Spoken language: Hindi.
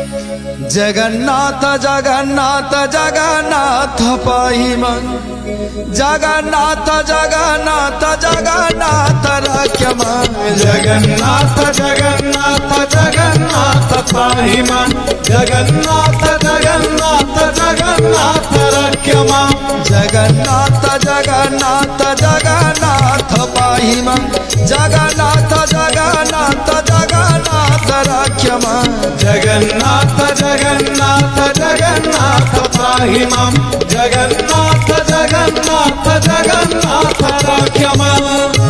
जगन्नाथ जगन्नाथ जगन्नाथ पाहि मन जगन्नाथ जगन्नाथ जगन्नाथ रक्ष मन जगन्नाथ जगन्नाथ जगन्नाथ पाहि मन जगन्नाथ जगन्नाथ जगन्नाथ रक्ष मन जगन्नाथ जगन्नाथ जगन्नाथ पाहि मन जगन्नाथ जगन्नाथ जगन्नाथ रक्ष मन जगन्नाथ जगन्नाथ जगन्नाथ पाहि मन जगन्नाथ जगन्नाथ जगन्नाथ रक्ष मन